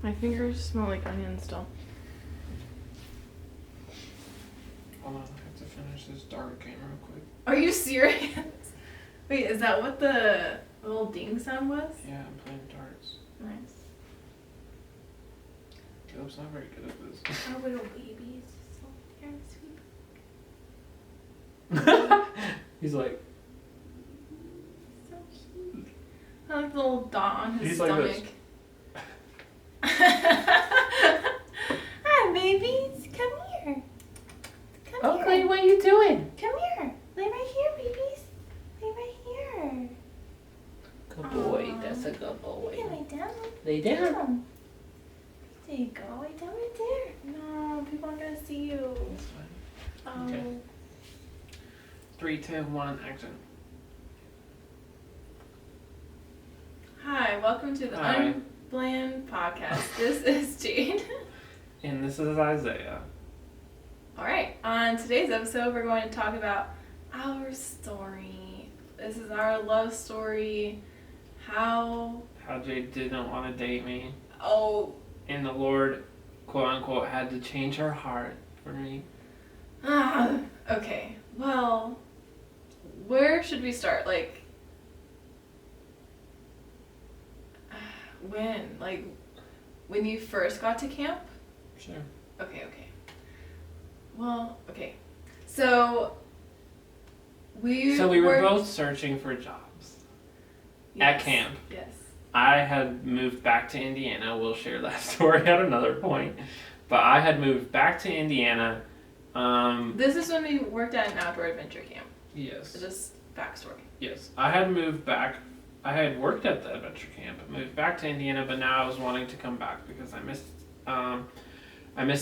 My fingers smell like onions still. Hold on, I have to finish this dart game real quick. Are you serious? Wait, is that what the little ding sound was? Yeah, I'm playing darts. Nice. Caleb's not very good at this. Our little babies. So very sweet. He's like... So cute. I like the little dot on his He's stomach. like this. Hi, babies. Come here. Come here. Oakley, what are you doing? Come here. Lay right here, babies. Lay right here. Good boy. Aw. That's a good boy. You can lay down. Lay down. There you go. Lay down right there. No, people aren't going to see you. That's fine. Oh. Okay. 3, 2, 1, action. Hi, welcome to the Hi. Unbland Podcast. This is Jade. And this is Isaiah. Alright, on today's episode, we're going to talk about our story. This is our love story. How Jade didn't want to date me. Oh. And the Lord, quote unquote, had to change her heart for me. Okay, well, where should we start? Like, when you first got to camp? Sure. Okay. Well, okay. So we were both searching for jobs at camp. Yes. I had moved back to Indiana. We'll share that story at another point. But I had moved back to Indiana. This is when we worked at an outdoor adventure camp. Yes. Just backstory. Yes. I had moved back. I had worked at the adventure camp, moved back to Indiana, but now I was wanting to come back because I missed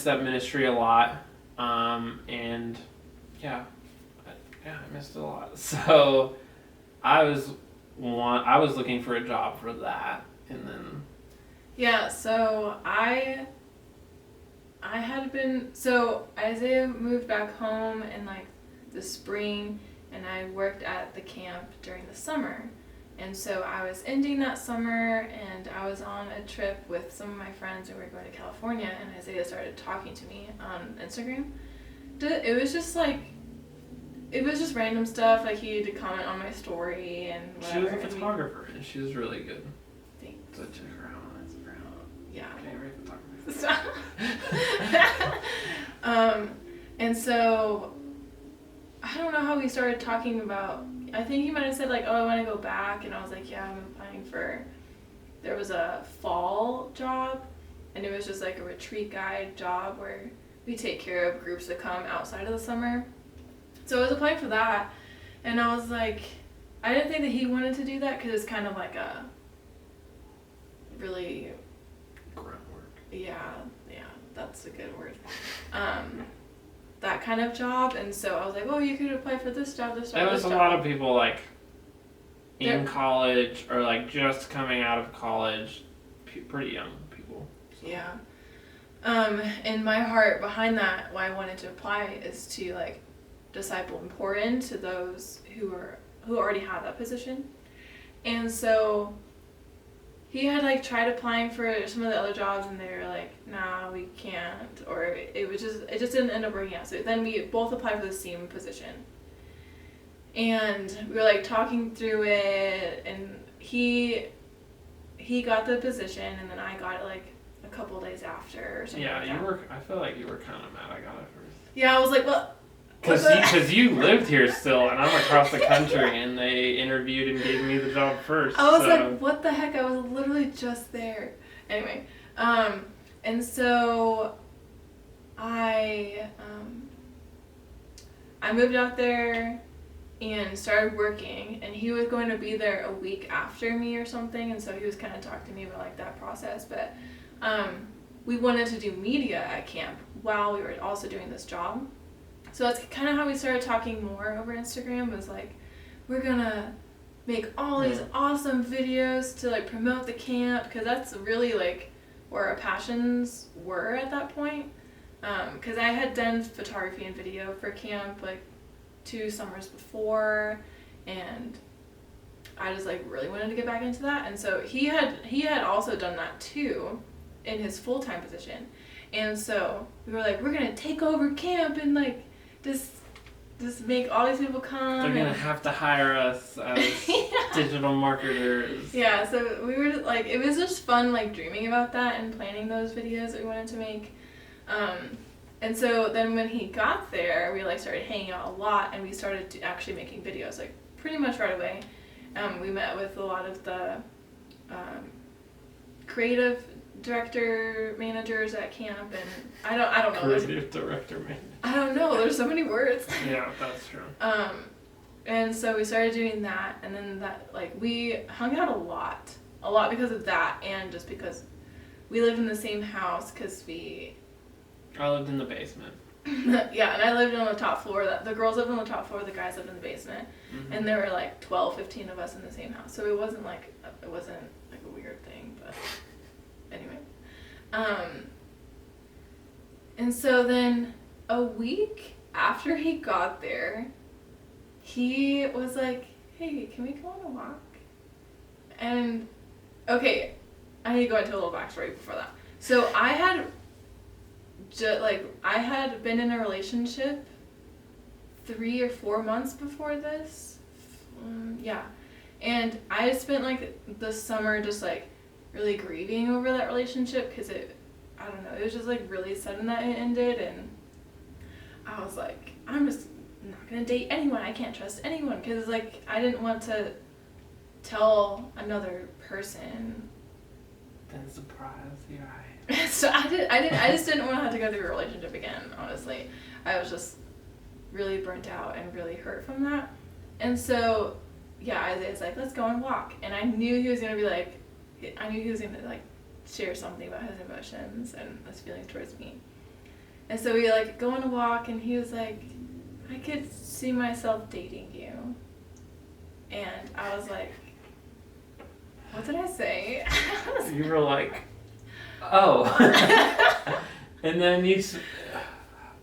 that ministry a lot. And yeah, I missed it a lot. So I was looking for a job for that, and then so Isaiah moved back home in like the spring, and I worked at the camp during the summer. And so I was ending that summer, and I was on a trip with some of my friends, and we were going to California, and Isaiah started talking to me on Instagram. It was just random stuff, like he'd comment on my story and whatever. She was a photographer, and she was really good. Thanks. So check her out on Instagram. Yeah. Okay, we're photographer. And so I don't know how we started talking about. I think he might have said like, "Oh, I want to go back," and I was like, "Yeah, I'm applying for." There was a fall job, and it was just like a retreat guide job where we take care of groups that come outside of the summer. So I was applying for that, and I was like, I didn't think that he wanted to do that because it's kind of like a really Grunt work. Yeah, that's a good word. That kind of job, and so I was like, oh, you could apply for this job, this job, There this was job. a lot of people like in college or like just coming out of college, pretty young people. So. Yeah. And my heart behind that, why I wanted to apply, is to like disciple and pour into those who already have that position. And so he had like tried applying for some of the other jobs, and they were like, nah, we can't, or it just didn't end up working out. So then we both applied for the same position, and we were like talking through it, and he got the position, and then I got it like a couple days after or something. Yeah, like you that. were. I feel like you were kind of mad I got it first. Yeah, I was like, well. Because you lived here still, and I'm across the country, and they interviewed and gave me the job first. I was like, what the heck? I was literally just there. Anyway, and so I moved out there and started working, and he was going to be there a week after me or something, and so he was kind of talking to me about like that process, but we wanted to do media at camp while we were also doing this job. So that's kind of how we started talking more over Instagram, was like, we're gonna make all these awesome videos to like promote the camp, because that's really like where our passions were at that point. Because I had done photography and video for camp like 2 summers before, and I just like really wanted to get back into that. And so he had also done that too, in his full-time position. And so we were like, we're going to take over camp and like just make all these people come. They're going to have to hire us as digital marketers. Yeah, so we were like, it was just fun like dreaming about that and planning those videos that we wanted to make. And so then when he got there, we like started hanging out a lot, and we started actually making videos like pretty much right away. We met with a lot of the creative director managers at camp, and I don't know. Creative director manager. I don't know. There's so many words. Yeah, that's true. And so we started doing that, and then that like we hung out a lot because of that, and just because we lived in the same house because I lived in the basement. Yeah, and I lived on the top floor. The girls lived on the top floor, the guys lived in the basement. Mm-hmm. And there were like 12, 15 of us in the same house. So it wasn't like a weird thing, but anyway. And so then a week after he got there, he was like, hey, can we go on a walk? And okay, I need to go into a little backstory before that. So I had been in a relationship 3 or 4 months before this. Yeah. And I had spent like the summer just like really grieving over that relationship because it was just like really sudden that it ended, and I was like, I'm just not gonna date anyone. I can't trust anyone because like I didn't want to tell another person. Then surprise, you're right. So I just didn't want to have to go through a relationship again, honestly. I was just really burnt out and really hurt from that. And so, yeah, Isaiah's like, let's go and walk. And I knew he was going to share something about his emotions and his feelings towards me. And so we like go on a walk, and he was like, I could see myself dating you. And I was like, what did I say? You were like, oh. And then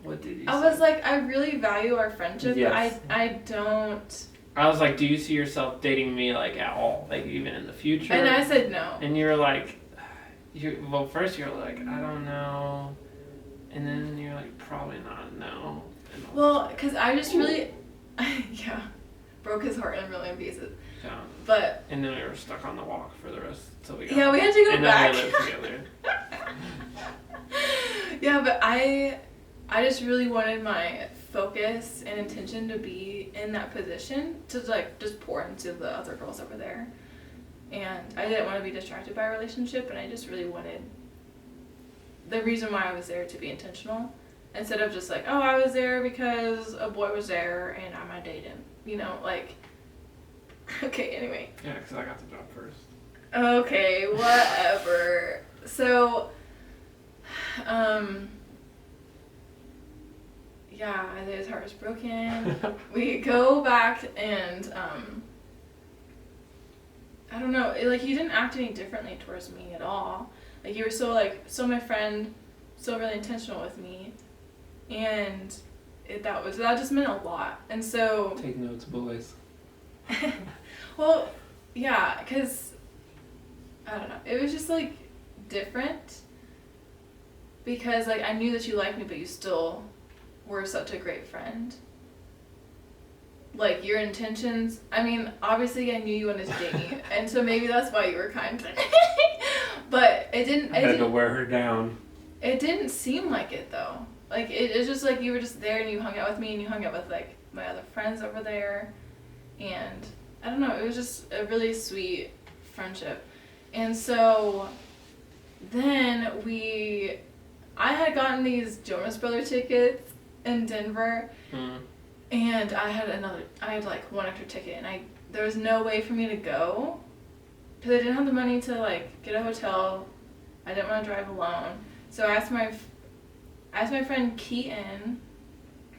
what did you say? I was like, I really value our friendship. Yes. I don't. I was like, do you see yourself dating me like at all? Like even in the future? And I said no. And you were like, first you were like, I don't know. And then you're like, probably not, no. Well, because I just really, yeah, broke his heart in a million pieces. Yeah. But. And then we were stuck on the walk for the rest till we got. Yeah, we had to go back. And then we lived together. Yeah, but I just really wanted my focus and intention to be in that position to like just pour into the other girls over there. And I didn't want to be distracted by a relationship, and I just really wanted the reason why I was there to be intentional, instead of just like, oh, I was there because a boy was there and I might date him. You know, like, okay, anyway. Yeah, because I got the job first. Okay, whatever. So, yeah, Isaiah's heart was broken. We go back and, I don't know, like, he didn't act any differently towards me at all. Like, you were so my friend, so really intentional with me. And that just meant a lot. And so... Take notes, boys. Well, yeah, because, I don't know, it was just, like, different. Because, like, I knew that you liked me, but you still were such a great friend. Like, your intentions, I mean, obviously I knew you wanted to date me, and so maybe that's why you were kind to me. But I had to wear her down. It didn't seem like it, though. Like, it's just like you were just there and you hung out with me and you hung out with, like, my other friends over there. And, I don't know, it was just a really sweet friendship. And so, then I had gotten these Jonas Brother tickets in Denver. Mm. And I had like one extra ticket, and there was no way for me to go because I didn't have the money to like get a hotel. I didn't want to drive alone, so I asked my friend Keaton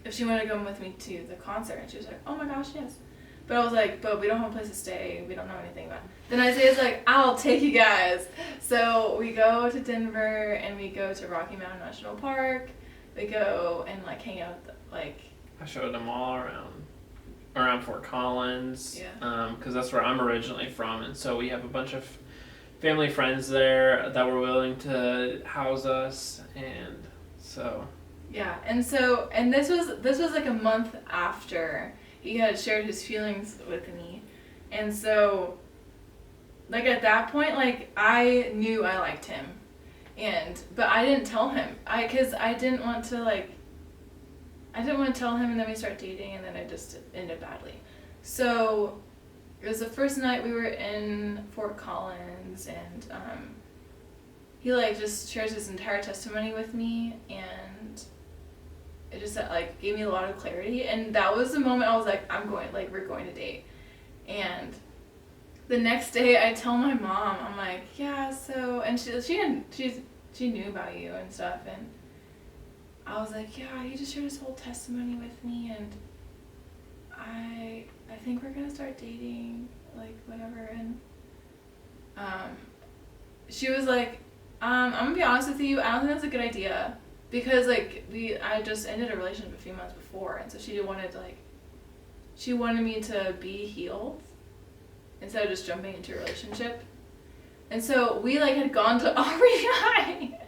if she wanted to go with me to the concert, and she was like, "Oh my gosh, yes." But I was like, "But we don't have a place to stay. We don't know anything about it." Then Isaiah's like, "I'll take you guys." So we go to Denver, and we go to Rocky Mountain National Park. We go and like hang out like. I showed them all around Fort Collins, because that's where I'm originally from, and so we have a bunch of family friends there that were willing to house us, and so. Yeah, and this was like a month after he had shared his feelings with me, and so, like at that point, like I knew I liked him, but I didn't tell him, because I didn't want to tell him, and then we start dating, and then it just ended badly. So it was the first night we were in Fort Collins, and he like just shares his entire testimony with me, and it just like gave me a lot of clarity, and that was the moment I was like, we're going to date. And the next day I tell my mom, I'm like, yeah, so, and she knew about you and stuff, and I was like, yeah, he just shared his whole testimony with me, and I think we're gonna start dating, like whatever. And she was like, I'm gonna be honest with you, I don't think that's a good idea, because like I just ended a relationship a few months before, and so she wanted me to be healed instead of just jumping into a relationship. And so we like had gone to REI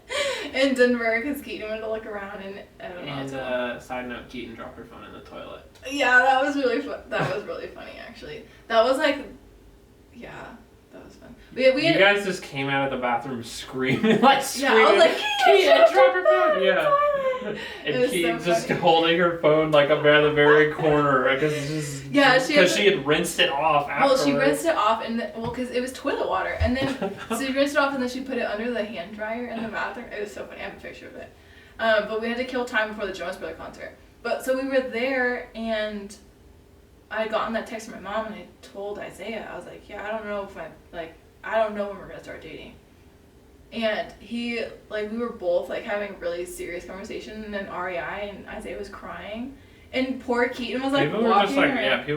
in Denver because Keaton wanted to look around, and I don't know. And side note, Keaton dropped her phone in the toilet. Yeah, that was really fun. That was really funny, actually. That was like, yeah, that was fun. You guys just came out of the bathroom screaming, like screaming. Yeah, I was like, Keaton, drop her phone. Yeah. And Keaton's so just holding her phone like up at the very corner because she had rinsed it off afterwards. Well, she rinsed it off, and because it was toilet water, and then so she rinsed it off, and then she put it under the hand dryer in the bathroom. It was so funny. I have a picture of it. But we had to kill time before the Jonas Brothers concert. But so we were there, and I had gotten that text from my mom, and I told Isaiah, I was like, yeah, I don't know when we're gonna start dating. And he, like, we were both, like, having a really serious conversation, and then REI, and Isaiah was crying, and poor Keaton was, like, people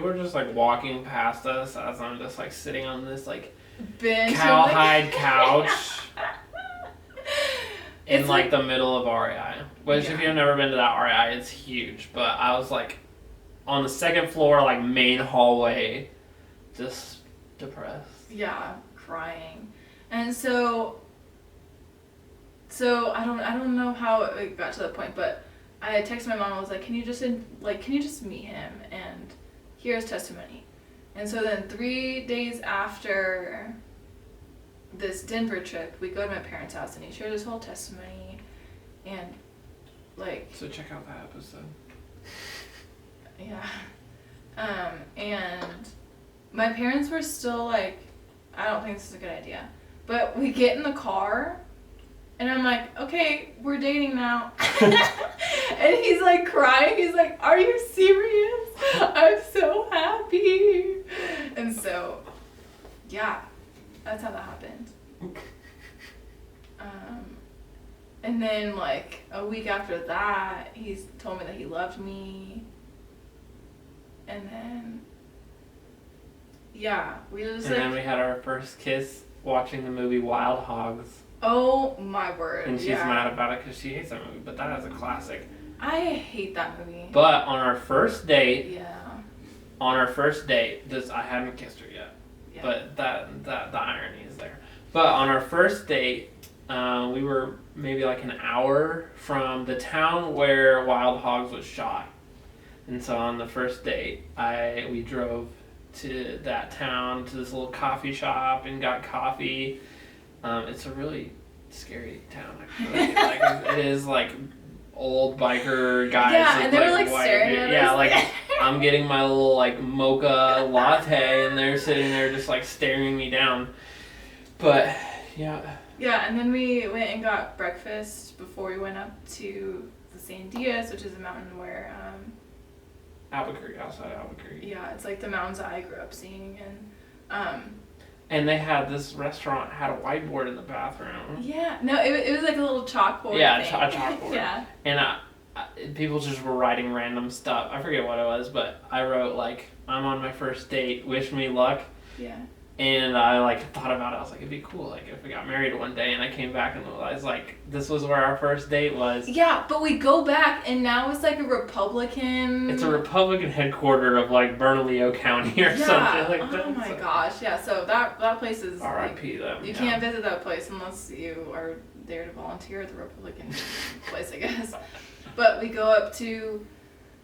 were just, like, walking past us as I'm just, like, sitting on this, like, bench cowhide couch in, like, the middle of REI, which, if you've never been to that REI, it's huge, but I was, like, on the second floor, like, main hallway, just depressed. Yeah, crying. And so I don't know how it got to that point, but I texted my mom. I was like, can you just meet him and hear his testimony? And so then 3 days after this Denver trip, we go to my parents' house, and he shared his whole testimony, and like. So check out that episode. Yeah. And my parents were still like, I don't think this is a good idea. But we get in the car, and I'm like, okay, we're dating now. And he's like crying. He's like, are you serious? I'm so happy. And so, yeah, that's how that happened. And then like a week after that, he told me that he loved me. And then, yeah, we just and then we had our first kiss watching the movie Wild Hogs. Oh my word! And she's mad about it because she hates that movie, but that is a classic. I hate that movie. But on our first date, I haven't kissed her yet, but that the irony is there. But on our first date, we were maybe like an hour from the town where Wild Hogs was shot. And so on the first date, we drove to that town, to this little coffee shop, and got coffee. It's a really scary town, actually. Like, it is like old biker guys. Yeah, and they were like white, staring at us. Yeah, like I'm getting my little like mocha latte, and they're sitting there just like staring me down. But yeah. Yeah, and then we went and got breakfast before we went up to the Sandias, which is a mountain where. Albuquerque, outside Albuquerque. Yeah, it's like the mountains that I grew up seeing, and. And they had this restaurant had a whiteboard in the bathroom. Yeah, no, it was like a little chalkboard. Yeah, thing. a chalkboard. Yeah. And people just were writing random stuff. I forget what it was, but I wrote like, "I'm on my first date. Wish me luck." Yeah. And I like thought about it. I was like, it'd be cool, like if we got married one day. And I came back and realized like this was where our first date was. Yeah, but we go back and now it's like a Republican. It's a Republican headquarter of like Bernalillo County or something like that. Oh my gosh, yeah. So that place is. R.I.P. them. You can't visit that place unless you are there to volunteer at the Republican place, I guess. But we go up to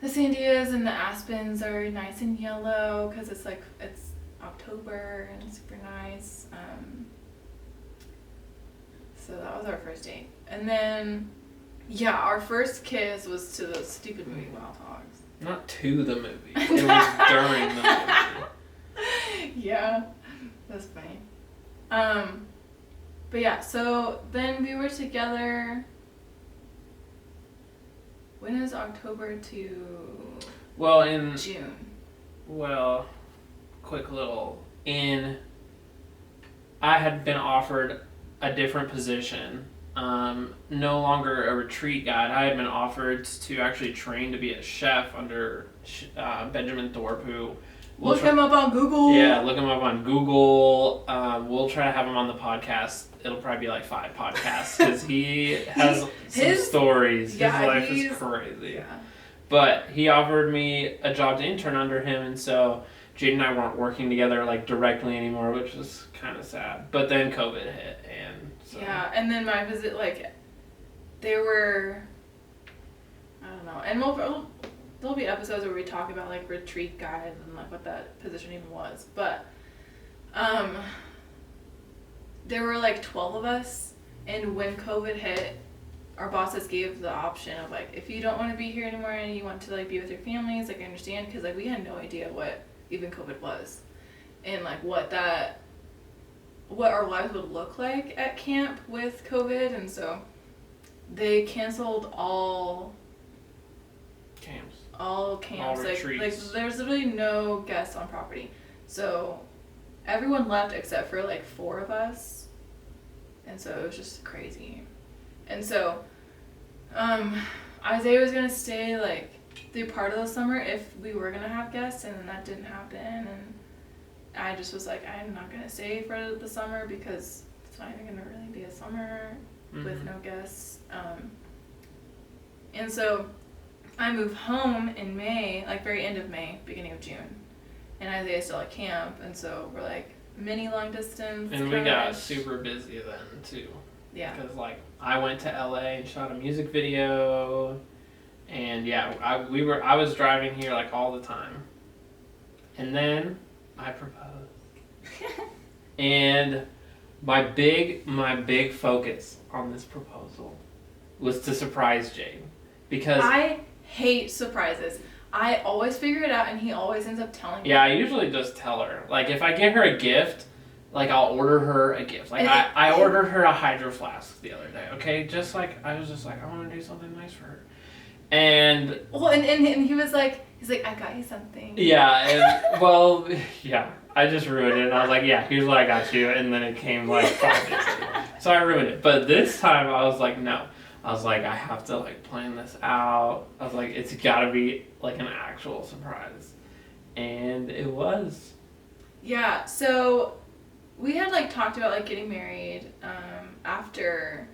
the Sandias and the aspens are nice and yellow because it's October and super nice. So that was our first date. And then, yeah, our first kiss was to the stupid movie Wild Hogs. Not to the movie. It was during the movie. Yeah, that's funny. But yeah, so then we were together. When is October to June? Well, quick little I had been offered a different position, no longer a retreat guide. I had been offered to actually train to be a chef under Benjamin Thorpe, who look him up on Google. Yeah, look him up on Google. We'll try to have him on the podcast. It'll probably be like 5 podcasts because he has some stories. Yeah, his life is crazy. Yeah. But he offered me a job to intern under him, and so Jade and I weren't working together like directly anymore, which was kind of sad. But then COVID hit, and so. Yeah, and then my visit, like, they were, I don't know, and there'll be episodes where we talk about like retreat guides and like what that position even was, but there were like 12 of us, and when COVID hit, our bosses gave the option of like, if you don't want to be here anymore and you want to like be with your families, like I understand, because like we had no idea what even COVID was and like what our lives would look like at camp with COVID, and so they canceled all camps, all like there's literally no guests on property, so everyone left except for like 4 of us, and so it was just crazy. And so Isaiah was gonna stay like through part of the summer if we were gonna have guests, and then that didn't happen, and I just was like, I'm not gonna stay for the summer because it's not even gonna really be a summer with no guests. And so I moved home in May, like very end of May, beginning of June, and Isaiah's still at camp, and so we're like mini long distance. And we got super busy then too. Yeah. Because like I went to LA and shot a music video, and yeah, I was driving here like all the time, and then I proposed, and my big focus on this proposal was to surprise Jade, because I hate surprises. I always figure it out, and he always ends up telling me. Yeah, I usually just tell her. Like if I get her a gift. Like, I'll order her a gift. Like, I ordered her a hydro flask the other day, okay? Just like, I was just like, I want to do something nice for her. And... Well, and he was like, he's like, I got you something. Yeah, and, well, yeah. I just ruined it. And I was like, yeah, here's what I got you. And then it came, like, 5 days later. So I ruined it. But this time, I was like, no. I was like, I have to, like, plan this out. I was like, it's got to be, like, an actual surprise. And it was. Yeah, so... we had like talked about like getting married after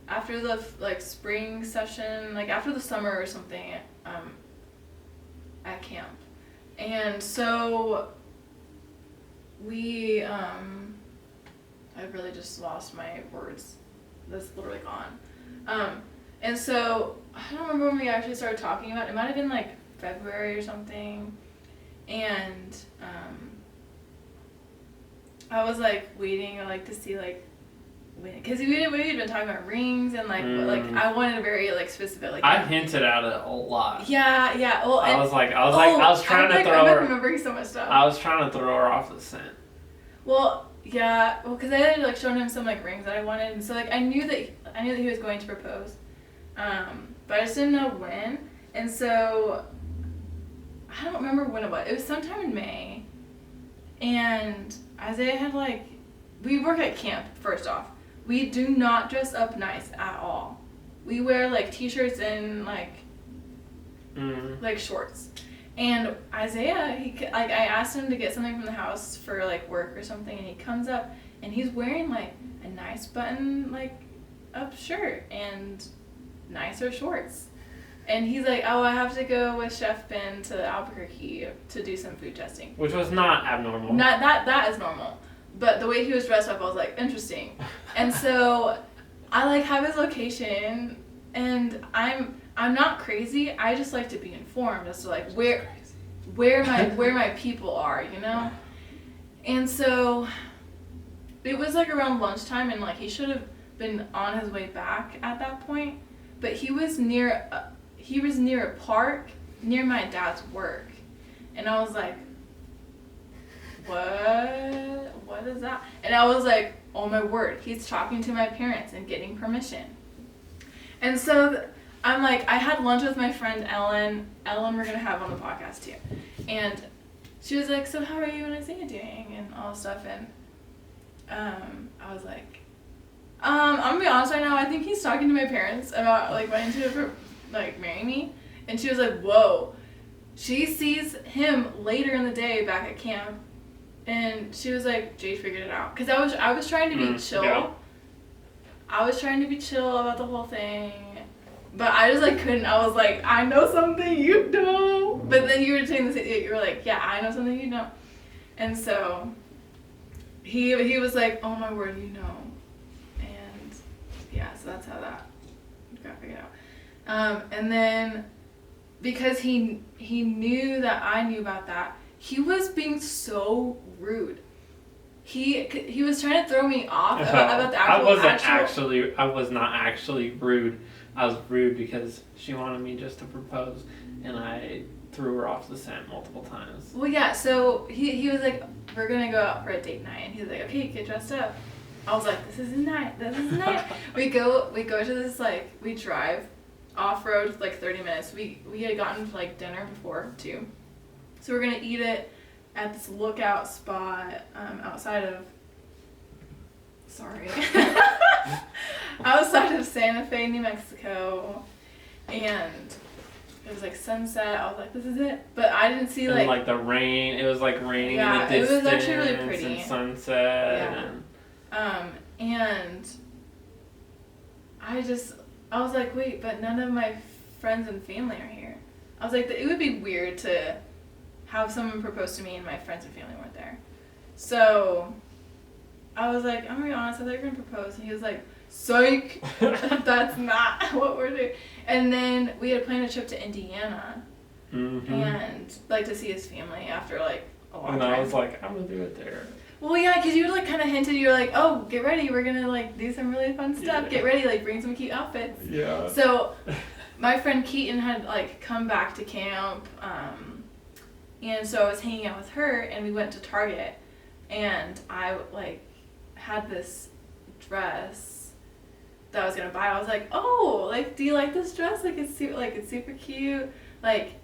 the like spring session, like after the summer or something at camp, and so we I've really just lost my words. That's literally gone. And so I don't remember when we actually started talking about it. It might have been like February or something, and I was like waiting like to see like because we had been talking about rings and like like I wanted a very like specific like. I hinted at it a lot. Yeah. Well, I was trying to throw her. I'm remembering so much stuff. I was trying to throw her off the scent. Well, yeah. Well, because I had like shown him some like rings that I wanted, and so like I knew that he was going to propose, but I just didn't know when, and so I don't remember when it was. It was sometime in May, and Isaiah had like, we work at camp, first off. We do not dress up nice at all. We wear like t-shirts and like shorts. And Isaiah, I asked him to get something from the house for like work or something, and he comes up and he's wearing like a nice button like up shirt and nicer shorts. And he's like, oh, I have to go with Chef Ben to Albuquerque to do some food testing. Which was not abnormal. Not that is normal. But the way he was dressed up, I was like, interesting. And so I like have his location, and I'm not crazy. I just like to be informed as to like where my people are, you know? And so it was like around lunchtime, and like he should have been on his way back at that point, but he was near a park near my dad's work. And I was like, what is that? And I was like, oh my word, he's talking to my parents and getting permission. And so I'm like, I had lunch with my friend Ellen we're gonna have on the podcast too, and she was like, so how are you and Isaiah doing and all stuff. And I was like, I'm gonna be honest right now, I think he's talking to my parents about like wanting to like marry me. And she was like, whoa. She sees him later in the day back at camp, and she was like, Jade figured it out. Because I was trying to be chill. Yeah. I was trying to be chill about the whole thing, but I just like couldn't. I was like, I know something you don't. But then you were saying this, you were like, yeah, I know something you don't. And so he was like, oh my word, you know. And yeah, so that's how that got figured out. And then because he knew that I knew about that, he was being so rude. He was trying to throw me off about the actual. I was not actually rude. I was rude because she wanted me just to propose, and I threw her off the scent multiple times. Well, yeah. So he was like, "We're gonna go out for a date night," and he was like, "Okay, get dressed up." I was like, "This is a night. This is a night." we go to this we drive off road like 30 minutes. We had gotten like dinner before too, so we're gonna eat it at this lookout spot outside of Santa Fe, New Mexico, and it was like sunset. I was like, this is it, but I didn't see like the rain. It was like raining in the distance. It was actually really pretty. And sunset. Yeah. And I was like, wait, but none of my friends and family are here. I was like, it would be weird to have someone propose to me and my friends and family weren't there. So I was like, I'm gonna be honest, I thought you were gonna propose. And he was like, psych, that's not what we're doing. And then we had planned a trip to Indiana and like to see his family after like a long time. And I was like, I'm gonna do it there. Well, yeah, because you like kind of hinted, you were like, oh, get ready, we're gonna like do some really fun stuff. Yeah. Get ready, like bring some cute outfits. Yeah. So my friend Keaton had like come back to camp, and so I was hanging out with her, and we went to Target, and I like had this dress that I was gonna buy. I was like, oh, like, do you like this dress? Like, it's super cute. Like,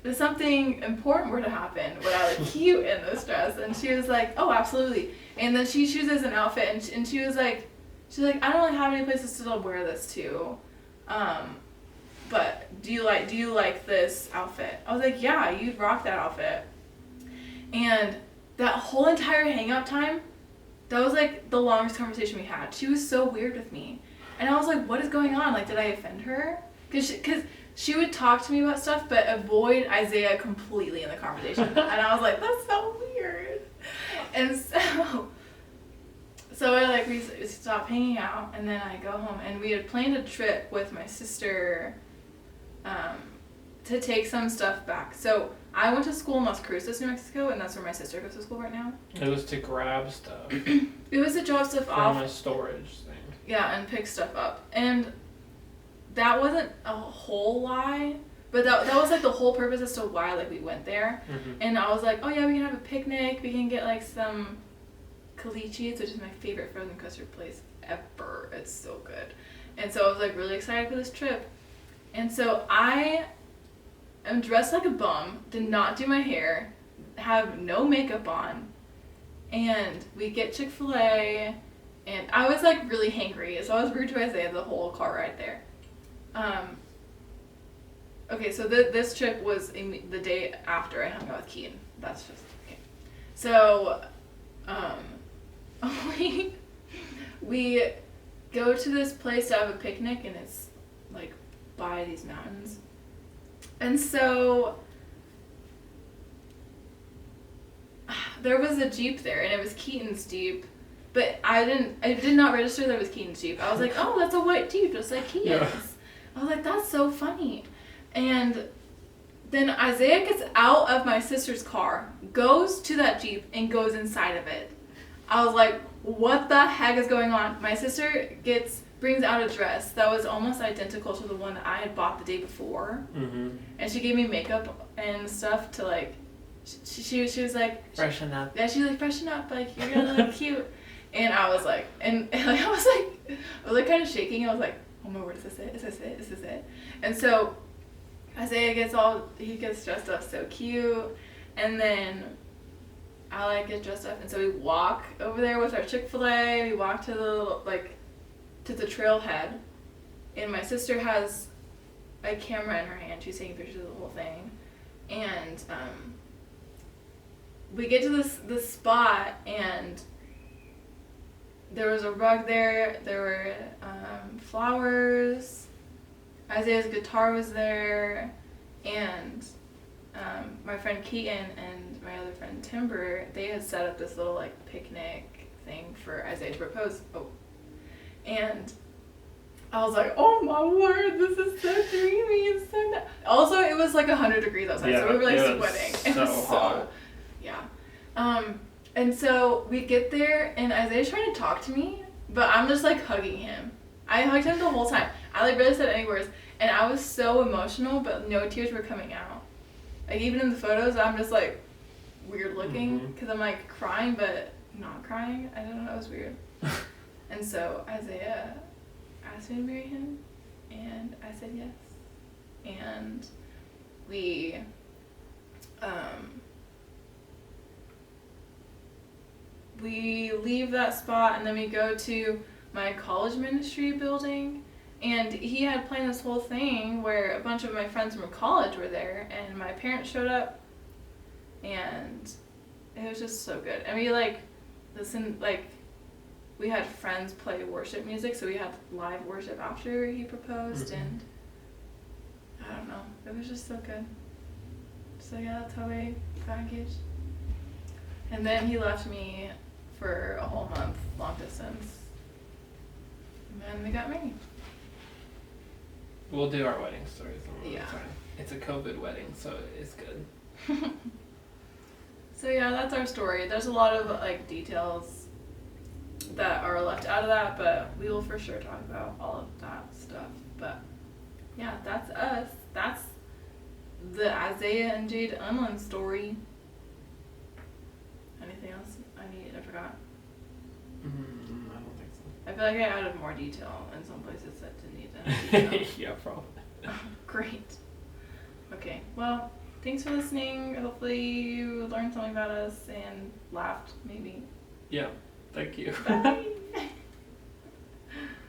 if something important were to happen, would I look cute in this dress? And she was like, oh, absolutely. And then she chooses an outfit, and she was like, I don't really have any places to wear this to. But do you like this outfit? I was like, yeah, you'd rock that outfit. And that whole entire hangout time, that was like the longest conversation we had. She was so weird with me. And I was like, what is going on? Like, did I offend her? Because she would talk to me about stuff, but avoid Isaiah completely in the conversation. And I was like, that's so weird. And so we stopped hanging out, and then I go home, and we had planned a trip with my sister to take some stuff back. So I went to school in Las Cruces, New Mexico, and that's where my sister goes to school right now. It was to grab stuff. It was to drop stuff off. From a storage thing. Yeah, and pick stuff up. And that wasn't a whole lie, but that was like the whole purpose as to why like we went there. And I was like, oh yeah, we can have a picnic. We can get like some caliche, which is my favorite frozen custard place ever. It's so good. And so I was like really excited for this trip. And so I am dressed like a bum, did not do my hair, have no makeup on, and we get Chick-fil-A, and I was like really hangry, so I was rude to Isaiah the whole car ride there. Okay, so this trip was the day after I hung out with Keaton. That's just okay. So, we we go to this place to have a picnic, and it's like by these mountains, and so there was a Jeep there, and it was Keaton's Jeep. But I did not register that it was Keaton's Jeep. I was like, oh, that's a white Jeep, just like Keaton's. Yeah. I was like, that's so funny. And then Isaiah gets out of my sister's car, goes to that Jeep, and goes inside of it. I was like, what the heck is going on? My sister brings out a dress that was almost identical to the one that I had bought the day before. Mm-hmm. And she gave me makeup and stuff to like, she was like, freshen up. Yeah, she was like, freshen up, like, you're gonna look cute. And I was like, I was like kind of shaking. I was like, oh my word, is this it? Is this it? Is this it? And so Isaiah gets dressed up so cute. And then I like get dressed up. And so we walk over there with our Chick-fil-A. We walk to the trailhead. And my sister has a camera in her hand. She's taking pictures of the whole thing. And we get to this spot, and there was a rug there. There were flowers. Isaiah's guitar was there, and my friend Keaton and my other friend Timber, they had set up this little like picnic thing for Isaiah to propose. Oh, and I was like, oh my word, this is so dreamy. It's so nice. Also, it was like 100 degrees outside, so we were like sweating. So hot. Yeah. And so we get there, and Isaiah's trying to talk to me, but I'm just like hugging him. I hugged him the whole time. I like barely said any words, and I was so emotional, but no tears were coming out. Like even in the photos, I'm just like weird looking because I'm like crying, but not crying. I don't know, it was weird. And so Isaiah asked me to marry him, and I said yes. And we leave that spot, and then we go to my college ministry building, and he had planned this whole thing where a bunch of my friends from college were there, and my parents showed up, and it was just so good. And we listened, we had friends play worship music, so we had live worship after he proposed, and I don't know, it was just so good. So yeah, that's how we got engaged. And then he left me for a whole month, long distance. And then we got married. We'll do our wedding stories. Yeah. It's a COVID wedding, so it's good. So yeah, that's our story. There's a lot of details that are left out of that, but we will for sure talk about all of that stuff. But yeah, that's us. That's the Isaiah and Jade Unlin story. Anything else I forgot? I don't think so. I feel like I added more detail in some places that didn't need that detail. Yeah, probably. Great. Okay, well, thanks for listening. Hopefully you learned something about us and laughed, maybe. Yeah, thank you. Bye.